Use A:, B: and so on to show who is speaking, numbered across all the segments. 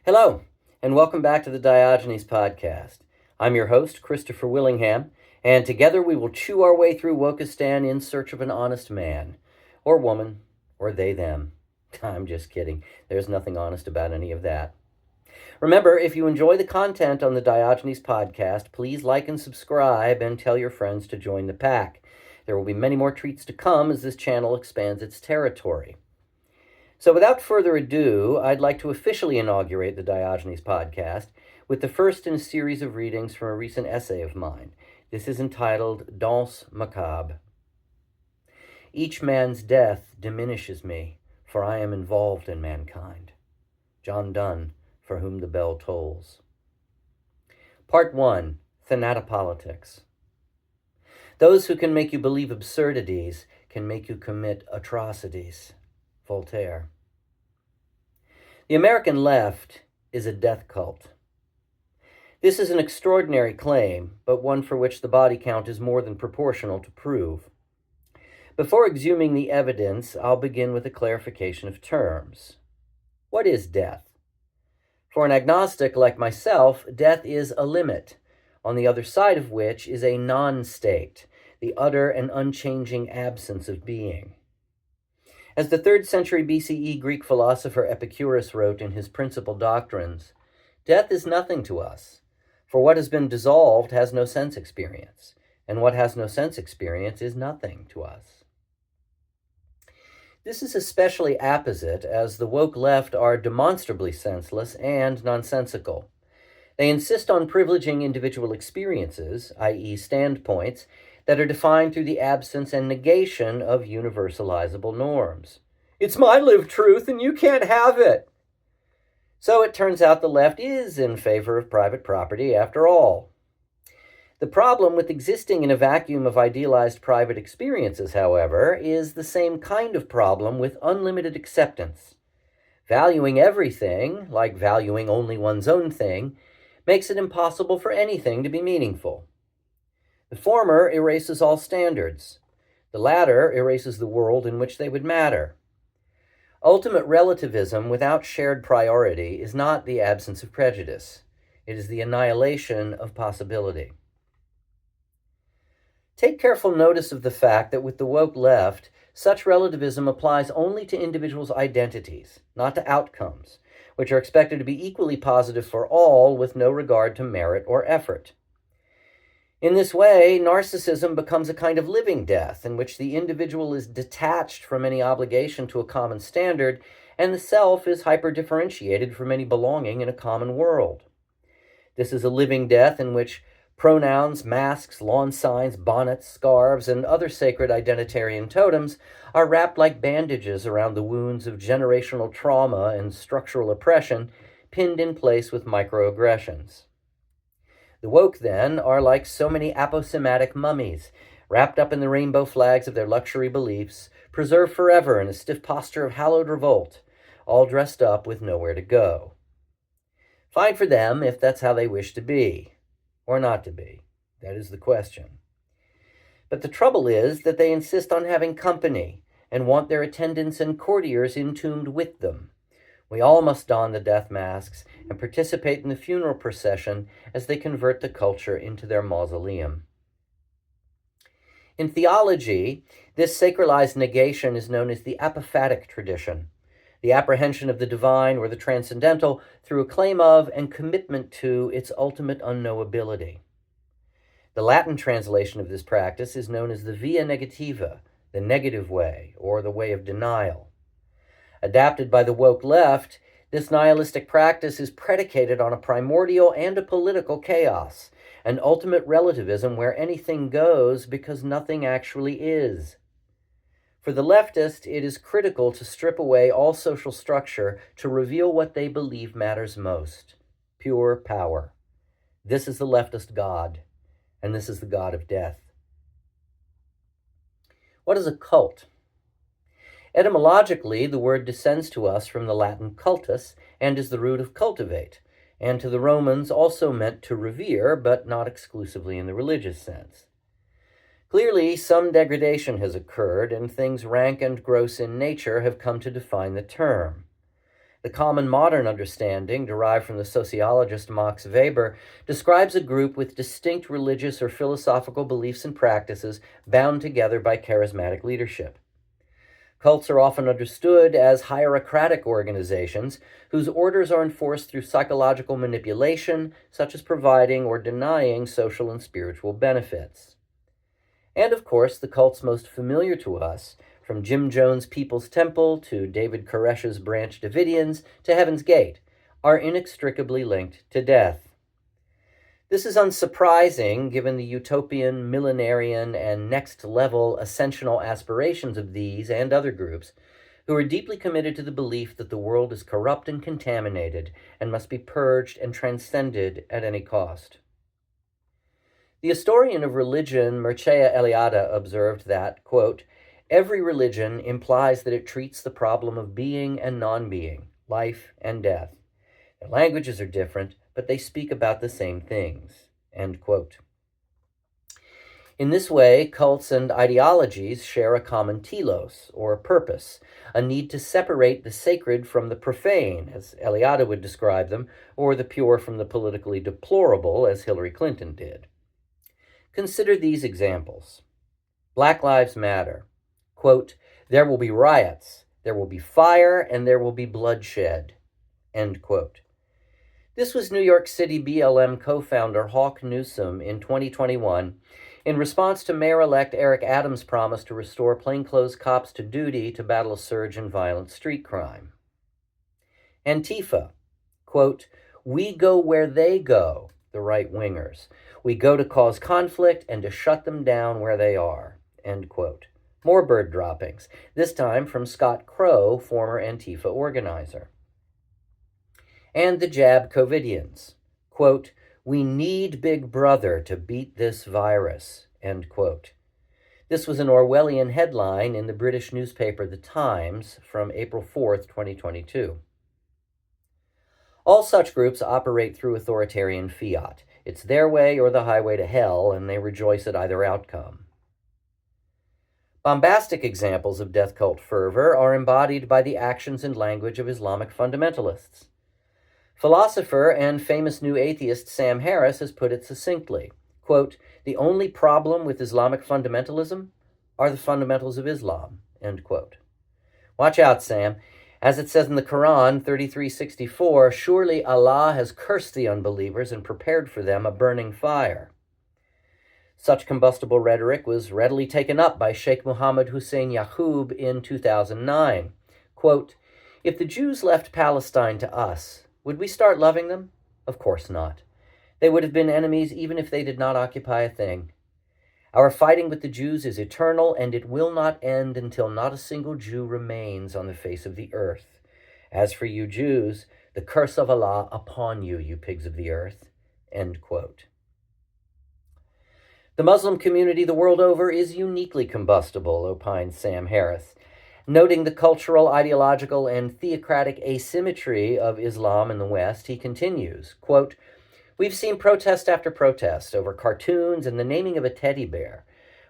A: Hello, and welcome back to the Diogenes Podcast. I'm your host, Christopher Willingham, and together we will chew our way through Wokistan in search of an honest man, or woman, or they, them. I'm just kidding. There's nothing honest about any of that. Remember, if you enjoy the content on the Diogenes Podcast, please like and subscribe and tell your friends to join the pack. There will be many more treats to come as this channel expands its territory. So without further ado, I'd like to officially inaugurate the Diogenes Podcast with the first in a series of readings from a recent essay of mine. This is entitled Danse Macabre. Each man's death diminishes me, for I am involved in mankind. John Donne, For Whom the Bell Tolls. Part 1, Thanatopolitics. Those who can make you believe absurdities can make you commit atrocities. Voltaire. The American left is a death cult. This is an extraordinary claim, but one for which the body count is more than proportional to prove. Before exhuming the evidence, I'll begin with a clarification of terms. What is death? For an agnostic like myself, death is a limit, on the other side of which is a non-state, the utter and unchanging absence of being. As the 3rd century BCE Greek philosopher Epicurus wrote in his Principal Doctrines, death is nothing to us, for what has been dissolved has no sense experience, and what has no sense experience is nothing to us. This is especially apposite as the woke left are demonstrably senseless and nonsensical. They insist on privileging individual experiences, i.e. standpoints, that are defined through the absence and negation of universalizable norms. It's my lived truth and you can't have it. So it turns out the left is in favor of private property after all. The problem with existing in a vacuum of idealized private experiences, however, is the same kind of problem with unlimited acceptance. Valuing everything, like valuing only one's own thing, makes it impossible for anything to be meaningful. The former erases all standards. The latter erases the world in which they would matter. Ultimate relativism without shared priority is not the absence of prejudice. It is the annihilation of possibility. Take careful notice of the fact that with the woke left, such relativism applies only to individuals' identities, not to outcomes, which are expected to be equally positive for all with no regard to merit or effort. In this way, narcissism becomes a kind of living death in which the individual is detached from any obligation to a common standard, and the self is hyper-differentiated from any belonging in a common world. This is a living death in which pronouns, masks, lawn signs, bonnets, scarves, and other sacred identitarian totems are wrapped like bandages around the wounds of generational trauma and structural oppression, pinned in place with microaggressions. The woke, then, are like so many aposematic mummies, wrapped up in the rainbow flags of their luxury beliefs, preserved forever in a stiff posture of hallowed revolt, all dressed up with nowhere to go. Fine for them if that's how they wish to be, or not to be. That is the question. But the trouble is that they insist on having company, and want their attendants and courtiers entombed with them. We all must don the death masks and participate in the funeral procession as they convert the culture into their mausoleum. In theology, this sacralized negation is known as the apophatic tradition, the apprehension of the divine or the transcendental through a claim of and commitment to its ultimate unknowability. The Latin translation of this practice is known as the via negativa, the negative way, or the way of denial. Adapted by the woke left, this nihilistic practice is predicated on a primordial and a political chaos, an ultimate relativism where anything goes because nothing actually is. For the leftist, it is critical to strip away all social structure to reveal what they believe matters most: pure power. This is the leftist God, and this is the God of death. What is a cult? Etymologically, the word descends to us from the Latin cultus and is the root of cultivate, and to the Romans also meant to revere, but not exclusively in the religious sense. Clearly, some degradation has occurred, and things rank and gross in nature have come to define the term. The common modern understanding, derived from the sociologist Max Weber, describes a group with distinct religious or philosophical beliefs and practices bound together by charismatic leadership. Cults are often understood as hierarchic organizations whose orders are enforced through psychological manipulation, such as providing or denying social and spiritual benefits. And of course, the cults most familiar to us, from Jim Jones' People's Temple to David Koresh's Branch Davidians to Heaven's Gate, are inextricably linked to death. This is unsurprising given the utopian, millenarian, and next-level ascensional aspirations of these and other groups, who are deeply committed to the belief that the world is corrupt and contaminated and must be purged and transcended at any cost. The historian of religion, Mircea Eliade, observed that, quote, "Every religion implies that it treats the problem of being and non-being, life and death. Their languages are different, but they speak about the same things." End quote. In this way, cults and ideologies share a common telos, or purpose, a need to separate the sacred from the profane, as Eliade would describe them, or the pure from the politically deplorable, as Hillary Clinton did. Consider these examples. Black Lives Matter. Quote, "There will be riots, there will be fire, and there will be bloodshed." End quote. This was New York City BLM co-founder Hawk Newsom in 2021 in response to Mayor-elect Eric Adams' promise to restore plainclothes cops to duty to battle a surge in violent street crime. Antifa. Quote, "We go where they go," the right-wingers. "We go to cause conflict and to shut them down where they are." End quote. More bird droppings, this time from Scott Crow, former Antifa organizer. And the jab COVIDians. Quote, "We need Big Brother to beat this virus." End quote. This was an Orwellian headline in the British newspaper The Times from April 4th, 2022. All such groups operate through authoritarian fiat. It's their way or the highway to hell, and they rejoice at either outcome. Bombastic examples of death cult fervor are embodied by the actions and language of Islamic fundamentalists. Philosopher and famous new atheist Sam Harris has put it succinctly, quote, "The only problem with Islamic fundamentalism are the fundamentals of Islam," end quote. Watch out, Sam. As it says in the Quran 33:64, surely Allah has cursed the unbelievers and prepared for them a burning fire. Such combustible rhetoric was readily taken up by Sheikh Mohammed Hussein Yaqub in 2009. Quote, "If the Jews left Palestine to us, would we start loving them? Of course not. They would have been enemies even if they did not occupy a thing. Our fighting with the Jews is eternal, and it will not end until not a single Jew remains on the face of the earth. As for you Jews, the curse of Allah upon you, you pigs of the earth." End quote. The Muslim community the world over is uniquely combustible, opines Sam Harris. Noting the cultural, ideological, and theocratic asymmetry of Islam in the West, he continues, quote, "We've seen protest after protest over cartoons and the naming of a teddy bear.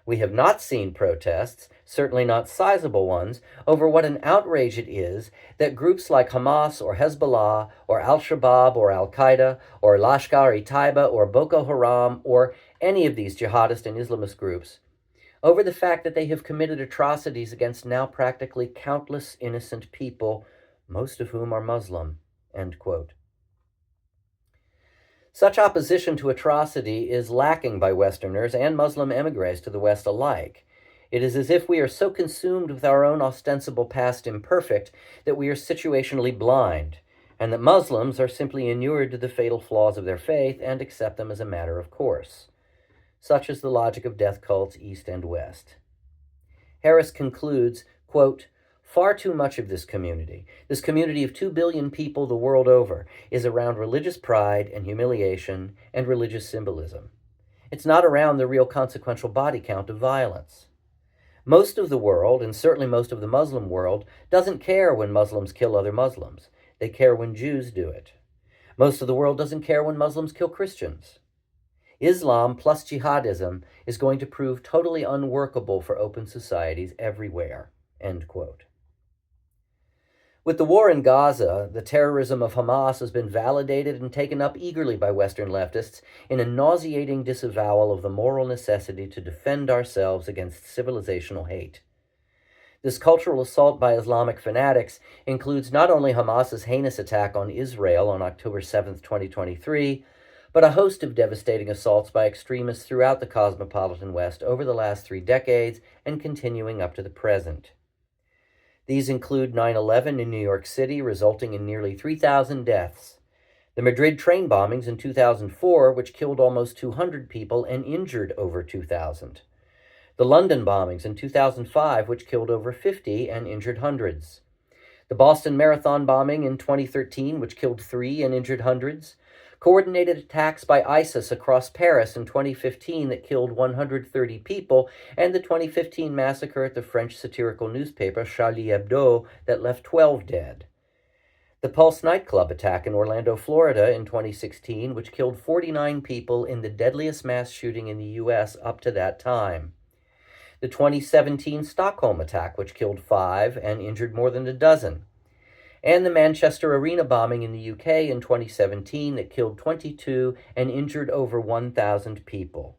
A: We have not seen protests, certainly not sizable ones, over what an outrage it is that groups like Hamas or Hezbollah or Al-Shabaab or Al-Qaeda or Lashkar-e-Taiba or Boko Haram or any of these jihadist and Islamist groups, over the fact that they have committed atrocities against now practically countless innocent people, most of whom are Muslim." End quote. Such opposition to atrocity is lacking by Westerners and Muslim emigres to the West alike. It is as if we are so consumed with our own ostensible past imperfect that we are situationally blind, and that Muslims are simply inured to the fatal flaws of their faith and accept them as a matter of course. Such is the logic of death cults East and West. Harris concludes, quote, "Far too much of this community of 2 billion people the world over, is around religious pride and humiliation and religious symbolism. It's not around the real consequential body count of violence. Most of the world, and certainly most of the Muslim world, doesn't care when Muslims kill other Muslims. They care when Jews do it. Most of the world doesn't care when Muslims kill Christians. Islam plus jihadism is going to prove totally unworkable for open societies everywhere." End quote. With the war in Gaza, the terrorism of Hamas has been validated and taken up eagerly by Western leftists in a nauseating disavowal of the moral necessity to defend ourselves against civilizational hate. This cultural assault by Islamic fanatics includes not only Hamas's heinous attack on Israel on October 7, 2023, but a host of devastating assaults by extremists throughout the cosmopolitan West over the last 3 decades and continuing up to the present. These include 9/11 in New York City, resulting in nearly 3,000 deaths, the Madrid train bombings in 2004, which killed almost 200 people and injured over 2,000, the London bombings in 2005, which killed over 50 and injured hundreds, the Boston Marathon bombing in 2013, which killed 3 and injured hundreds, coordinated attacks by ISIS across Paris in 2015 that killed 130 people, and the 2015 massacre at the French satirical newspaper Charlie Hebdo that left 12 dead. The Pulse nightclub attack in Orlando, Florida in 2016, which killed 49 people in the deadliest mass shooting in the U.S. up to that time. The 2017 Stockholm attack, which killed 5 and injured more than a dozen. And the Manchester Arena bombing in the UK in 2017 that killed 22 and injured over 1,000 people.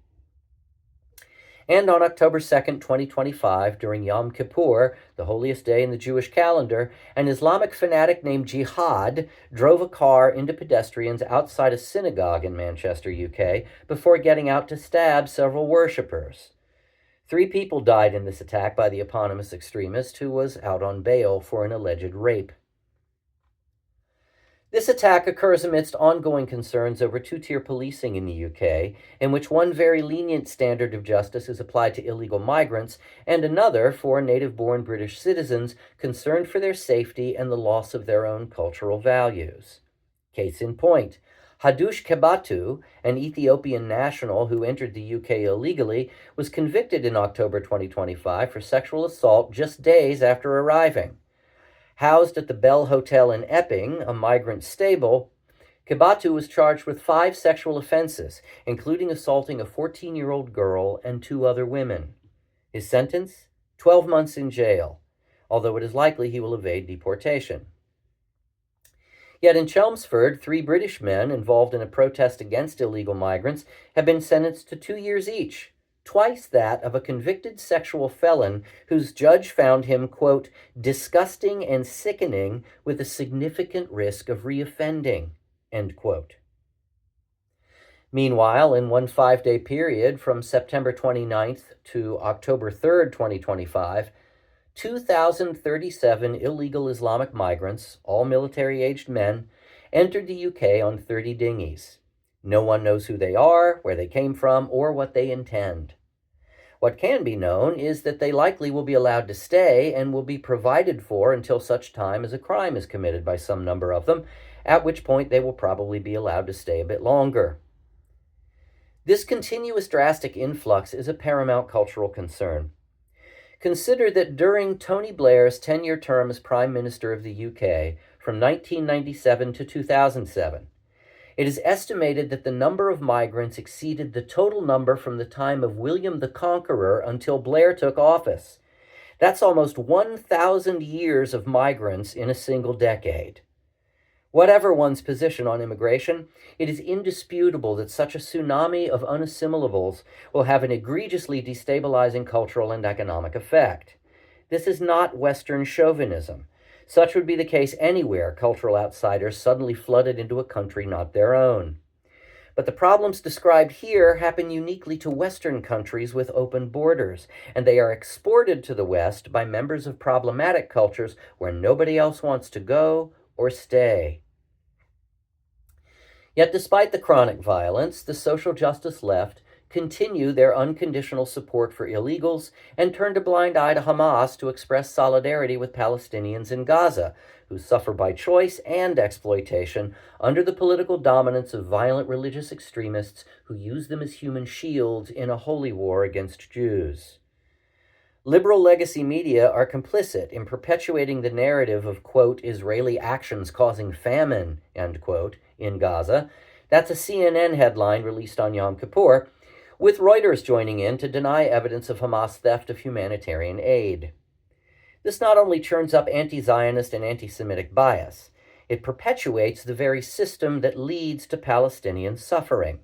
A: And on October 2nd, 2025, during Yom Kippur, the holiest day in the Jewish calendar, an Islamic fanatic named Jihad drove a car into pedestrians outside a synagogue in Manchester, UK, before getting out to stab several worshippers. 3 people died in this attack by the eponymous extremist who was out on bail for an alleged rape. This attack occurs amidst ongoing concerns over 2-tier policing in the UK, in which one very lenient standard of justice is applied to illegal migrants, and another for native-born British citizens concerned for their safety and the loss of their own cultural values. Case in point, Hadush Kebatu, an Ethiopian national who entered the UK illegally, was convicted in October 2025 for sexual assault just days after arriving. Housed at the Bell Hotel in Epping, a migrant stable, Kebatu was charged with 5 sexual offenses, including assaulting a 14-year-old girl and 2 other women. His sentence? 12 months in jail, although it is likely he will evade deportation. Yet in Chelmsford, 3 British men involved in a protest against illegal migrants have been sentenced to 2 years each, twice that of a convicted sexual felon whose judge found him, quote, disgusting and sickening with a significant risk of reoffending, end quote. Meanwhile, in one 5-day period from September 29th to October 3rd, 2025, 2,037 illegal Islamic migrants, all military-aged men, entered the UK on 30 dinghies. No one knows who they are, where they came from, or what they intend. What can be known is that they likely will be allowed to stay and will be provided for until such time as a crime is committed by some number of them, at which point they will probably be allowed to stay a bit longer. This continuous drastic influx is a paramount cultural concern. Consider that during Tony Blair's 10-year term as Prime Minister of the UK, from 1997 to 2007, it is estimated that the number of migrants exceeded the total number from the time of William the Conqueror until Blair took office. That's almost 1,000 years of migrants in a single decade. Whatever one's position on immigration, it is indisputable that such a tsunami of unassimilables will have an egregiously destabilizing cultural and economic effect. This is not Western chauvinism. Such would be the case anywhere cultural outsiders suddenly flooded into a country not their own. But the problems described here happen uniquely to Western countries with open borders, and they are exported to the West by members of problematic cultures where nobody else wants to go or stay. Yet despite the chronic violence, the social justice left continue their unconditional support for illegals and turned a blind eye to Hamas to express solidarity with Palestinians in Gaza, who suffer by choice and exploitation under the political dominance of violent religious extremists who use them as human shields in a holy war against Jews. Liberal legacy media are complicit in perpetuating the narrative of, quote, Israeli actions causing famine, end quote, in Gaza. That's a CNN headline released on Yom Kippur, with Reuters joining in to deny evidence of Hamas theft of humanitarian aid. This not only churns up anti-Zionist and anti-Semitic bias, it perpetuates the very system that leads to Palestinian suffering.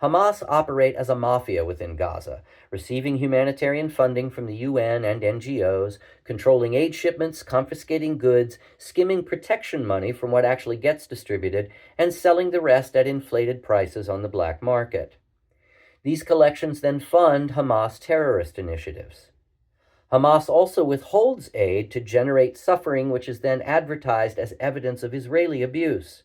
A: Hamas operate as a mafia within Gaza, receiving humanitarian funding from the UN and NGOs, controlling aid shipments, confiscating goods, skimming protection money from what actually gets distributed, and selling the rest at inflated prices on the black market. These collections then fund Hamas terrorist initiatives. Hamas also withholds aid to generate suffering, which is then advertised as evidence of Israeli abuse.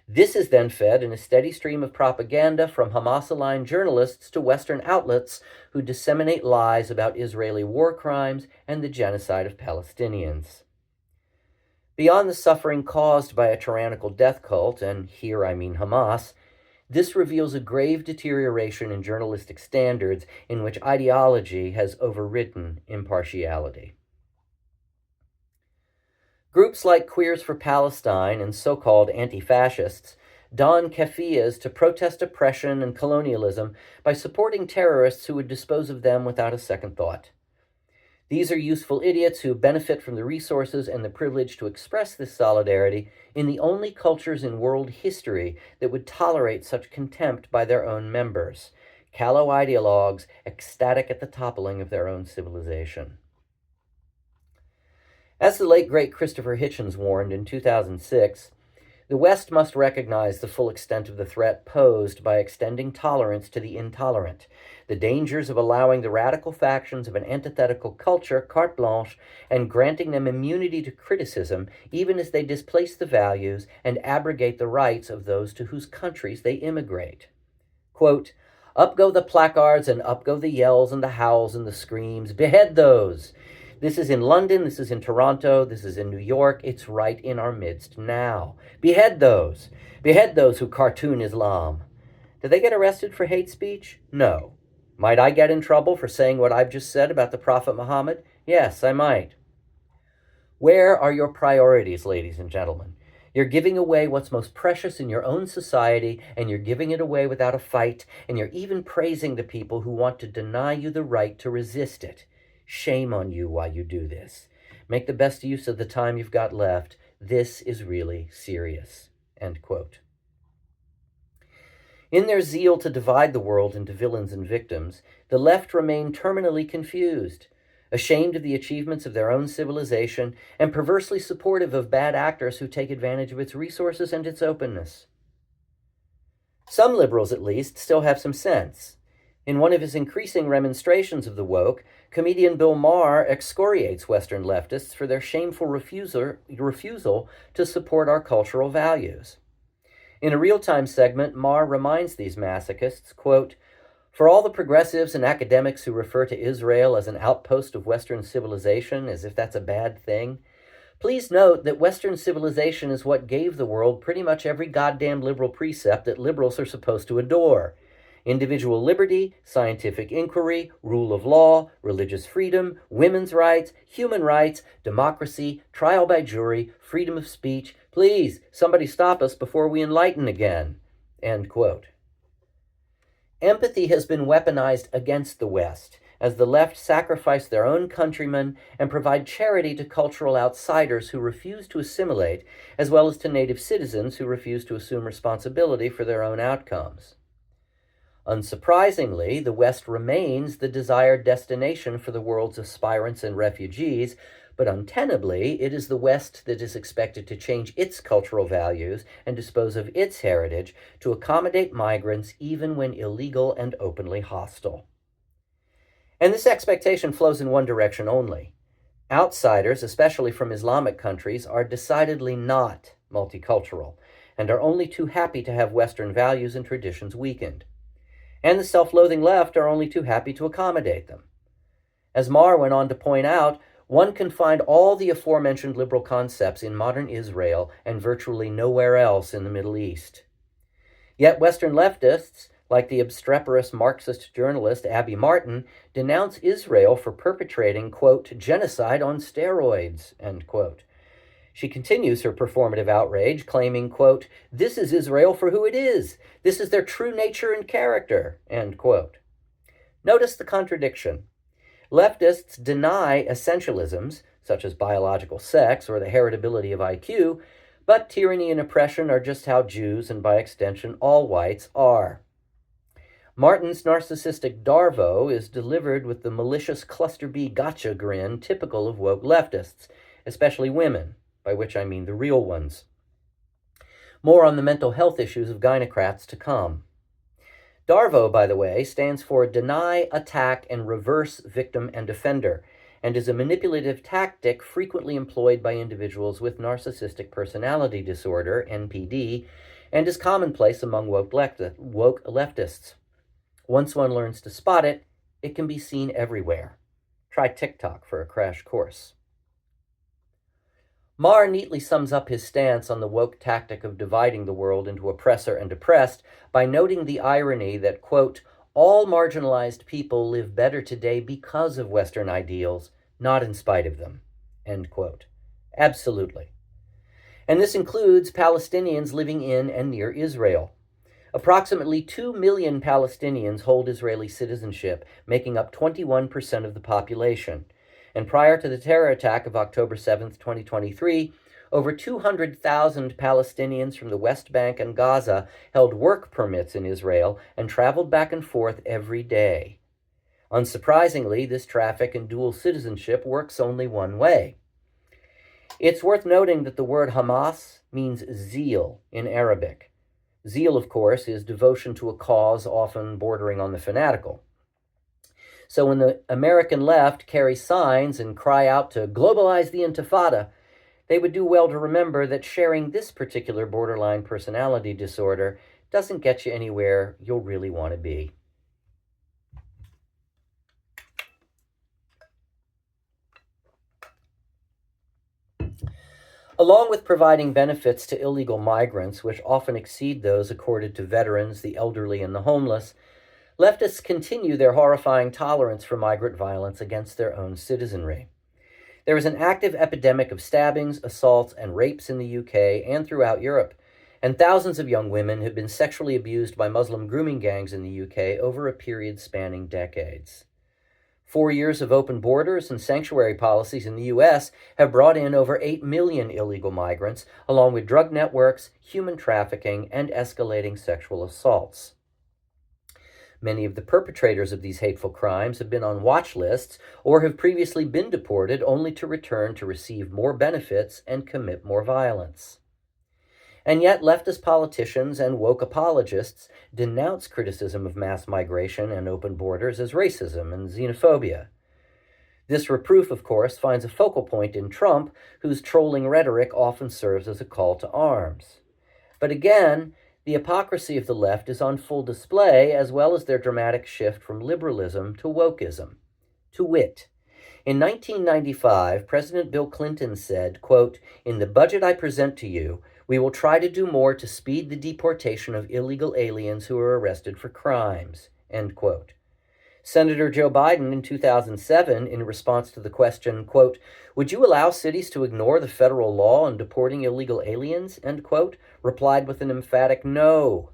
A: This is then fed in a steady stream of propaganda from Hamas-aligned journalists to Western outlets who disseminate lies about Israeli war crimes and the genocide of Palestinians. Beyond the suffering caused by a tyrannical death cult, and here I mean Hamas, this reveals a grave deterioration in journalistic standards in which ideology has overridden impartiality. Groups like Queers for Palestine and so-called anti-fascists don keffiyehs to protest oppression and colonialism by supporting terrorists who would dispose of them without a second thought. These are useful idiots who benefit from the resources and the privilege to express this solidarity in the only cultures in world history that would tolerate such contempt by their own members, callow ideologues ecstatic at the toppling of their own civilization. As the late great Christopher Hitchens warned in 2006, the West must recognize the full extent of the threat posed by extending tolerance to the intolerant, the dangers of allowing the radical factions of an antithetical culture carte blanche and granting them immunity to criticism even as they displace the values and abrogate the rights of those to whose countries they immigrate. Quote, "Up go the placards and up go the yells and the howls and the screams. Behead those! This is in London, this is in Toronto, this is in New York. It's right in our midst now. Behead those! Behead those who cartoon Islam." Did they get arrested for hate speech? No. Might I get in trouble for saying what I've just said about the Prophet Muhammad? Yes, I might. Where are your priorities, ladies and gentlemen? You're giving away what's most precious in your own society, and you're giving it away without a fight, and you're even praising the people who want to deny you the right to resist it. Shame on you while you do this. Make the best use of the time you've got left. This is really serious. End quote. In their zeal to divide the world into villains and victims, the left remain terminally confused, ashamed of the achievements of their own civilization, and perversely supportive of bad actors who take advantage of its resources and its openness. Some liberals, at least, still have some sense. In one of his increasing remonstrations of the woke, comedian Bill Maher excoriates Western leftists for their shameful refusal to support our cultural values. In a real-time segment, Maher reminds these masochists, quote, "For all the progressives and academics who refer to Israel as an outpost of Western civilization, as if that's a bad thing, please note that Western civilization is what gave the world pretty much every goddamn liberal precept that liberals are supposed to adore. Individual liberty, scientific inquiry, rule of law, religious freedom, women's rights, human rights, democracy, trial by jury, freedom of speech. Please, somebody stop us before we enlighten again." End quote. Empathy has been weaponized against the West, as the left sacrifice their own countrymen and provide charity to cultural outsiders who refuse to assimilate, as well as to native citizens who refuse to assume responsibility for their own outcomes. Unsurprisingly, the West remains the desired destination for the world's aspirants and refugees, but untenably, it is the West that is expected to change its cultural values and dispose of its heritage to accommodate migrants even when illegal and openly hostile. And this expectation flows in one direction only. Outsiders, especially from Islamic countries, are decidedly not multicultural and are only too happy to have Western values and traditions weakened. And the self-loathing left are only too happy to accommodate them. As Maher went on to point out, one can find all the aforementioned liberal concepts in modern Israel and virtually nowhere else in the Middle East. Yet Western leftists, like the obstreperous Marxist journalist Abby Martin, denounce Israel for perpetrating, quote, "genocide on steroids," end quote. She continues her performative outrage, claiming, quote, "This is Israel for who it is. This is their true nature and character," end quote. Notice the contradiction. Leftists deny essentialisms, such as biological sex or the heritability of IQ, but tyranny and oppression are just how Jews, and by extension all whites, are. Martin's narcissistic Darvo is delivered with the malicious cluster B gotcha grin typical of woke leftists, especially women, by which I mean the real ones. More on the mental health issues of gynocrats to come. Darvo, by the way, stands for Deny, Attack, and Reverse Victim and Offender, and is a manipulative tactic frequently employed by individuals with narcissistic personality disorder, NPD, and is commonplace among woke leftists. Once one learns to spot it, it can be seen everywhere. Try TikTok for a crash course. Marr neatly sums up his stance on the woke tactic of dividing the world into oppressor and oppressed by noting the irony that, quote, all marginalized people live better today because of Western ideals, not in spite of them, end quote. Absolutely. And this includes Palestinians living in and near Israel. Approximately 2 million Palestinians hold Israeli citizenship, making up 21% of the population. And prior to the terror attack of October 7, 2023, over 200,000 Palestinians from the West Bank and Gaza held work permits in Israel and traveled back and forth every day. Unsurprisingly, this traffic in dual citizenship works only one way. It's worth noting that the word Hamas means zeal in Arabic. Zeal, of course, is devotion to a cause often bordering on the fanatical. So when the American left carry signs and cry out to globalize the Intifada, they would do well to remember that sharing this particular borderline personality disorder doesn't get you anywhere you'll really want to be. Along with providing benefits to illegal migrants, which often exceed those accorded to veterans, the elderly, and the homeless, leftists continue their horrifying tolerance for migrant violence against their own citizenry. There is an active epidemic of stabbings, assaults, and rapes in the UK and throughout Europe, and thousands of young women have been sexually abused by Muslim grooming gangs in the UK over a period spanning decades. 4 years of open borders and sanctuary policies in the U.S. have brought in over 8 million illegal migrants, along with drug networks, human trafficking, and escalating sexual assaults. Many of the perpetrators of these hateful crimes have been on watch lists or have previously been deported only to return to receive more benefits and commit more violence. And yet leftist politicians and woke apologists denounce criticism of mass migration and open borders as racism and xenophobia. This reproof, of course, finds a focal point in Trump, whose trolling rhetoric often serves as a call to arms. But again, the hypocrisy of the left is on full display, as well as their dramatic shift from liberalism to wokeism. To wit, in 1995, President Bill Clinton said, quote, "In the budget I present to you, we will try to do more to speed the deportation of illegal aliens who are arrested for crimes," end quote. Senator Joe Biden in 2007, in response to the question, quote, "Would you allow cities to ignore the federal law in deporting illegal aliens," end quote, replied with an emphatic no.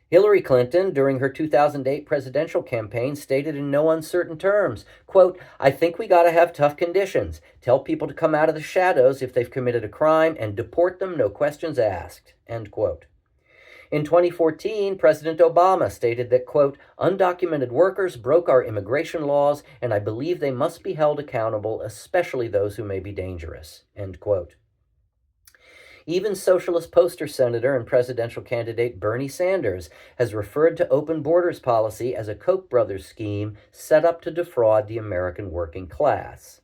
A: Hillary Clinton, during her 2008 presidential campaign, stated in no uncertain terms, quote, "I think we gotta have tough conditions. Tell people to come out of the shadows if they've committed a crime and deport them, no questions asked," end quote. In 2014, President Obama stated that, quote, "Undocumented workers broke our immigration laws, and I believe they must be held accountable, especially those who may be dangerous," end quote. Even socialist poster senator and presidential candidate Bernie Sanders has referred to open borders policy as a Koch brothers scheme set up to defraud the American working class.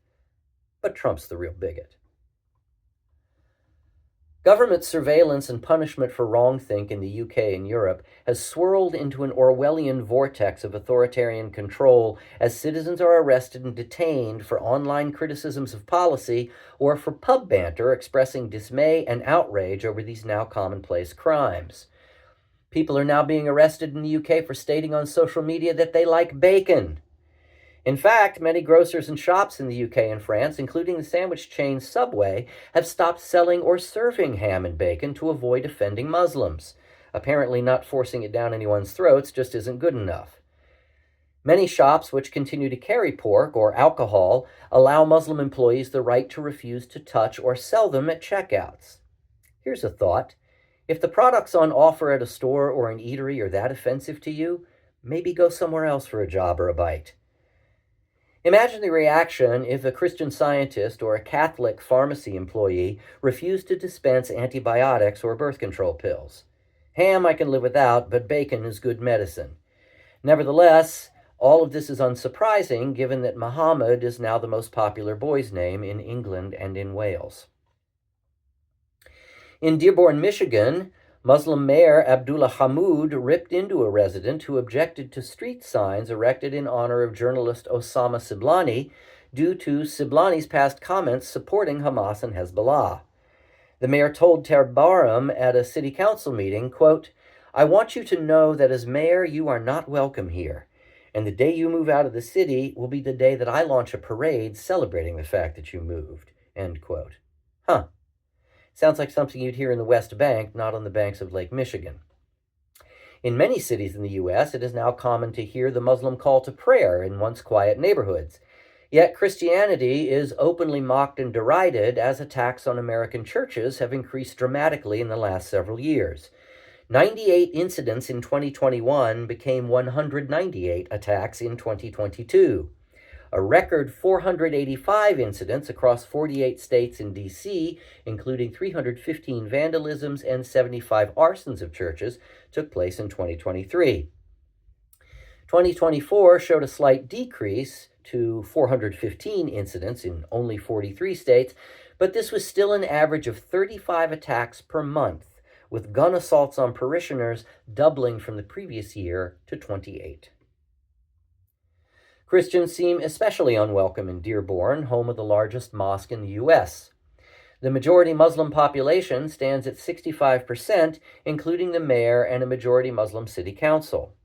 A: But Trump's the real bigot. Government surveillance and punishment for wrongthink in the UK and Europe has swirled into an Orwellian vortex of authoritarian control as citizens are arrested and detained for online criticisms of policy or for pub banter expressing dismay and outrage over these now commonplace crimes. People are now being arrested in the UK for stating on social media that they like bacon. In fact, many grocers and shops in the UK and France, including the sandwich chain Subway, have stopped selling or serving ham and bacon to avoid offending Muslims. Apparently not forcing it down anyone's throats just isn't good enough. Many shops which continue to carry pork or alcohol allow Muslim employees the right to refuse to touch or sell them at checkouts. Here's a thought. If the products on offer at a store or an eatery are that offensive to you, maybe go somewhere else for a job or a bite. Imagine the reaction if a Christian Scientist or a Catholic pharmacy employee refused to dispense antibiotics or birth control pills. Ham I can live without, but bacon is good medicine. Nevertheless, all of this is unsurprising given that Muhammad is now the most popular boy's name in England and in Wales. In Dearborn, Michigan, Muslim Mayor Abdullah Hammoud ripped into a resident who objected to street signs erected in honor of journalist Osama Siblani due to Siblani's past comments supporting Hamas and Hezbollah. The mayor told Terbarum at a city council meeting, quote, "I want you to know that as mayor you are not welcome here, and the day you move out of the city will be the day that I launch a parade celebrating the fact that you moved," end quote. Huh. Sounds like something you'd hear in the West Bank, not on the banks of Lake Michigan. In many cities in the U.S., it is now common to hear the Muslim call to prayer in once quiet neighborhoods. Yet Christianity is openly mocked and derided as attacks on American churches have increased dramatically in the last several years. 98 incidents in 2021 became 198 attacks in 2022. A record 485 incidents across 48 states and D.C., including 315 vandalisms and 75 arsons of churches, took place in 2023. 2024 showed a slight decrease to 415 incidents in only 43 states, but this was still an average of 35 attacks per month, with gun assaults on parishioners doubling from the previous year to 28. Christians seem especially unwelcome in Dearborn, home of the largest mosque in the U.S. The majority Muslim population stands at 65%, including the mayor and a majority Muslim city council.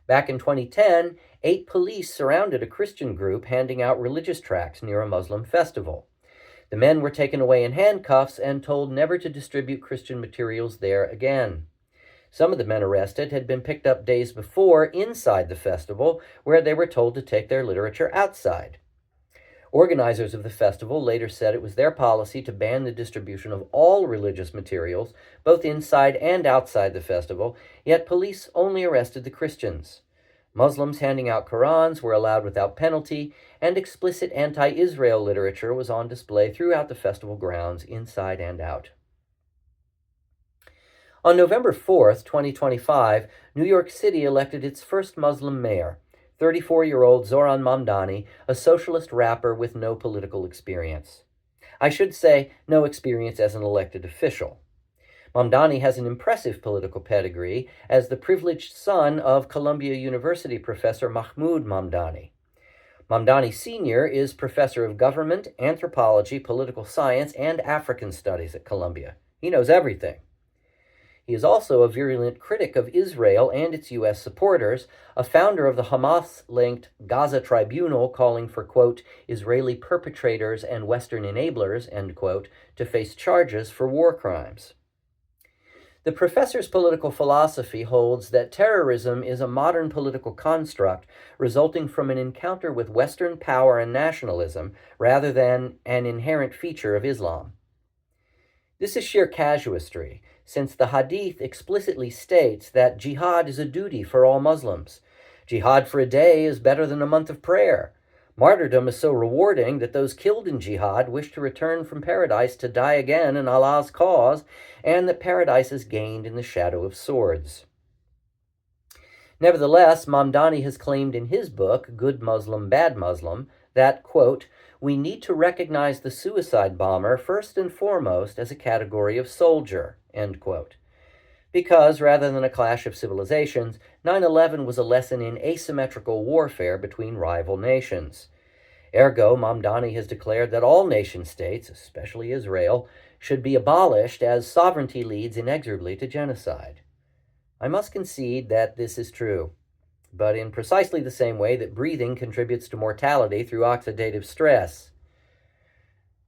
A: Back in 2010, 8 police surrounded a Christian group handing out religious tracts near a Muslim festival. The men were taken away in handcuffs and told never to distribute Christian materials there again. Some of the men arrested had been picked up days before inside the festival, where they were told to take their literature outside. Organizers of the festival later said it was their policy to ban the distribution of all religious materials, both inside and outside the festival, yet police only arrested the Christians. Muslims handing out Qurans were allowed without penalty, and explicit anti-Israel literature was on display throughout the festival grounds, inside and out. On November 4th, 2025, New York City elected its first Muslim mayor, 34-year-old Zohran Mamdani, a socialist rapper with no political experience. I should say, no experience as an elected official. Mamdani has an impressive political pedigree as the privileged son of Columbia University professor Mahmoud Mamdani. Mamdani Sr. is professor of government, anthropology, political science, and African studies at Columbia. He knows everything. He is also a virulent critic of Israel and its U.S. supporters, a founder of the Hamas-linked Gaza Tribunal calling for, quote, Israeli perpetrators and Western enablers, end quote, to face charges for war crimes. The professor's political philosophy holds that terrorism is a modern political construct resulting from an encounter with Western power and nationalism rather than an inherent feature of Islam. This is sheer casuistry, since the Hadith explicitly states that jihad is a duty for all Muslims. Jihad for a day is better than a month of prayer. Martyrdom is so rewarding that those killed in jihad wish to return from paradise to die again in Allah's cause, and that paradise is gained in the shadow of swords. Nevertheless, Mamdani has claimed in his book, Good Muslim, Bad Muslim, that, quote, we need to recognize the suicide bomber first and foremost as a category of soldier, end quote. Because, rather than a clash of civilizations, 9/11 was a lesson in asymmetrical warfare between rival nations. Ergo, Mamdani has declared that all nation-states, especially Israel, should be abolished as sovereignty leads inexorably to genocide. I must concede that this is true, but in precisely the same way that breathing contributes to mortality through oxidative stress.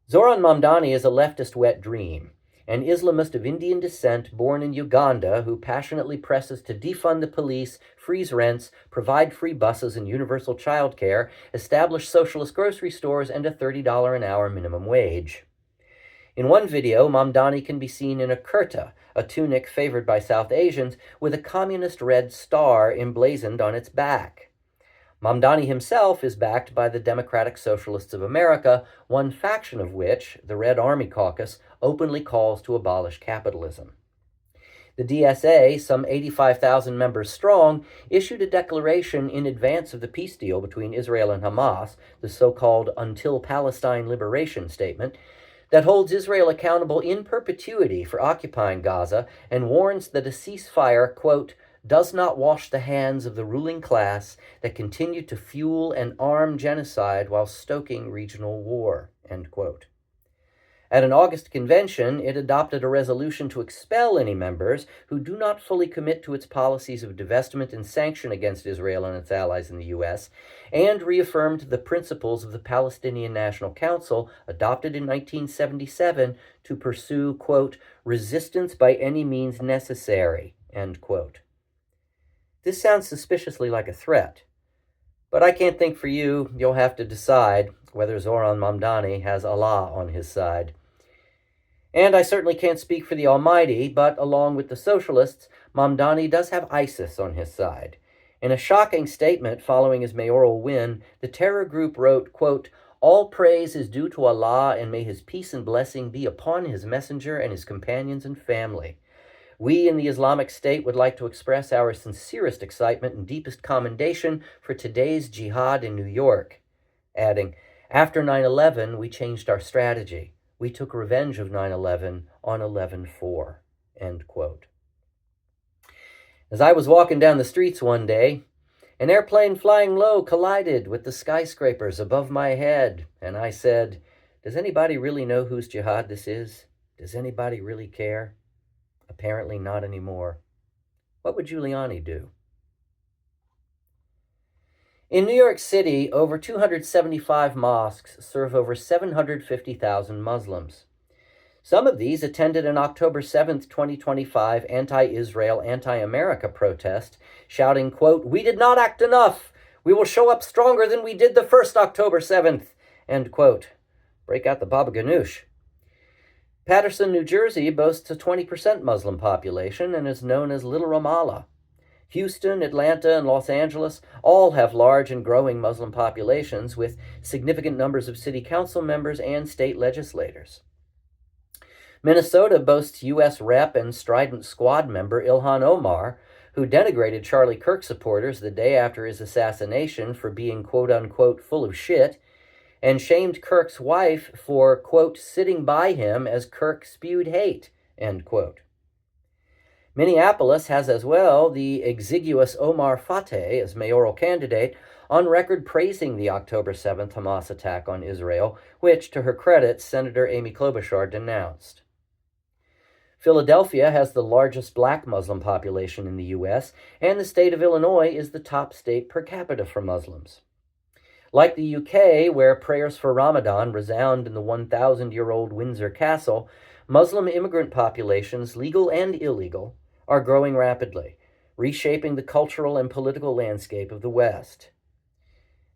A: Zohran Mamdani is a leftist wet dream. an Islamist of Indian descent born in Uganda who passionately presses to defund the police, freeze rents, provide free buses and universal child care, establish socialist grocery stores, and a $30 an hour minimum wage. In one video, Mamdani can be seen in a kurta, a tunic favored by South Asians, with a communist red star emblazoned on its back. Mamdani himself is backed by the Democratic Socialists of America, one faction of which, the Red Army Caucus, openly calls to abolish capitalism. The DSA, some 85,000 members strong, issued a declaration in advance of the peace deal between Israel and Hamas, the so-called Until Palestine Liberation Statement, that holds Israel accountable in perpetuity for occupying Gaza and warns that a ceasefire, quote, does not wash the hands of the ruling class that continue to fuel and arm genocide while stoking regional war, end quote. At an August convention, it adopted a resolution to expel any members who do not fully commit to its policies of divestment and sanction against Israel and its allies in the U.S., and reaffirmed the principles of the Palestinian National Council, adopted in 1977, to pursue, quote, resistance by any means necessary, end quote. This sounds suspiciously like a threat, but I can't think for you. You'll have to decide whether Zoran Mamdani has Allah on his side. And I certainly can't speak for the Almighty, but along with the socialists, Mamdani does have ISIS on his side. In a shocking statement following his mayoral win, the terror group wrote, quote, all praise is due to Allah, and may his peace and blessing be upon his messenger and his companions and family. We in the Islamic State would like to express our sincerest excitement and deepest commendation for today's jihad in New York, adding, after 9/11, we changed our strategy. We took revenge of 9/11 on 11/4, end quote. As I was walking down the streets one day, an airplane flying low collided with the skyscrapers above my head, and I said, does anybody really know whose jihad this is? Does anybody really care? Apparently not anymore. What would Giuliani do? In New York City, over 275 mosques serve over 750,000 Muslims. Some of these attended an October 7th, 2025 anti-Israel, anti-America protest, shouting, quote, we did not act enough. We will show up stronger than we did the first October 7th, end quote. Break out the Baba Ganoush. Paterson, New Jersey boasts a 20% Muslim population and is known as Little Ramallah. Houston, Atlanta, and Los Angeles all have large and growing Muslim populations with significant numbers of city council members and state legislators. Minnesota boasts U.S. Rep and Strident Squad member Ilhan Omar, who denigrated Charlie Kirk supporters the day after his assassination for being quote-unquote full of shit, and shamed Kirk's wife for, quote, sitting by him as Kirk spewed hate, end quote. Minneapolis has as well the exiguous Omar Fateh as mayoral candidate, on record praising the October 7th Hamas attack on Israel, which, to her credit, Senator Amy Klobuchar denounced. Philadelphia has the largest black Muslim population in the U.S., and the state of Illinois is the top state per capita for Muslims. Like the UK, where prayers for Ramadan resound in the 1,000-year-old Windsor Castle, Muslim immigrant populations, legal and illegal, are growing rapidly, reshaping the cultural and political landscape of the West.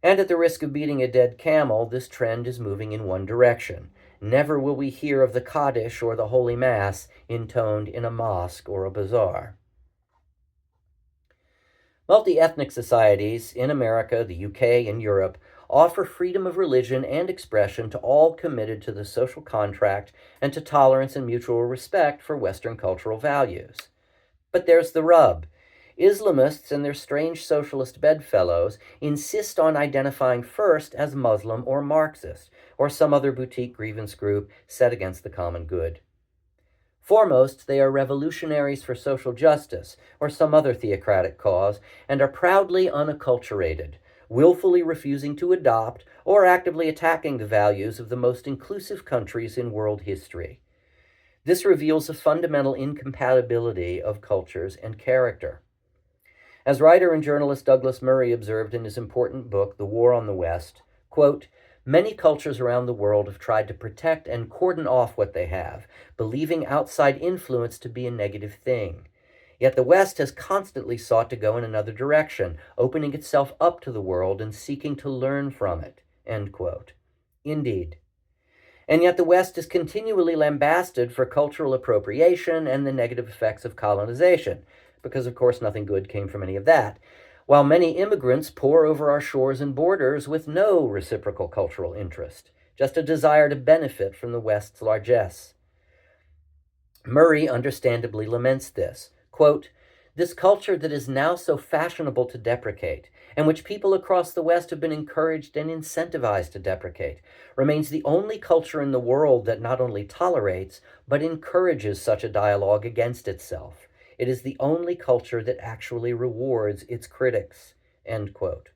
A: And at the risk of beating a dead camel, this trend is moving in one direction. Never will we hear of the Kaddish or the Holy Mass intoned in a mosque or a bazaar. Multi-ethnic societies in America, the UK, and Europe offer freedom of religion and expression to all committed to the social contract and to tolerance and mutual respect for Western cultural values. But there's the rub. Islamists and their strange socialist bedfellows insist on identifying first as Muslim or Marxist, or some other boutique grievance group set against the common good. Foremost, they are revolutionaries for social justice, or some other theocratic cause, and are proudly unacculturated, willfully refusing to adopt or actively attacking the values of the most inclusive countries in world history. This reveals a fundamental incompatibility of cultures and character. As writer and journalist Douglas Murray observed in his important book, The War on the West, quote, Many cultures around the world have tried to protect and cordon off what they have, believing outside influence to be a negative thing. Yet the West has constantly sought to go in another direction, opening itself up to the world and seeking to learn from it." End quote. Indeed. And yet the West is continually lambasted for cultural appropriation and the negative effects of colonization, because of course nothing good came from any of that, while many immigrants pour over our shores and borders with no reciprocal cultural interest, just a desire to benefit from the West's largesse. Murray understandably laments this. Quote, "This culture that is now so fashionable to deprecate, and which people across the West have been encouraged and incentivized to deprecate, remains the only culture in the world that not only tolerates, but encourages such a dialogue against itself. It is the only culture that actually rewards its critics." End quote.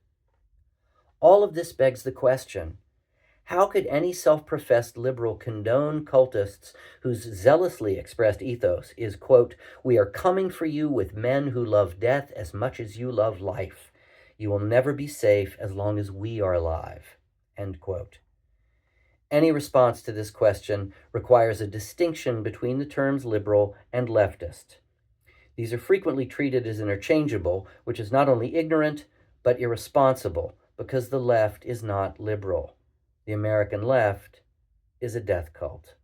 A: All of this begs the question, how could any self-professed liberal condone cultists whose zealously expressed ethos is, quote, "We are coming for you with men who love death as much as you love life. You will never be safe as long as we are alive," end quote. Any response to this question requires a distinction between the terms liberal and leftist. These are frequently treated as interchangeable, which is not only ignorant, but irresponsible, because the left is not liberal. The American left is a death cult.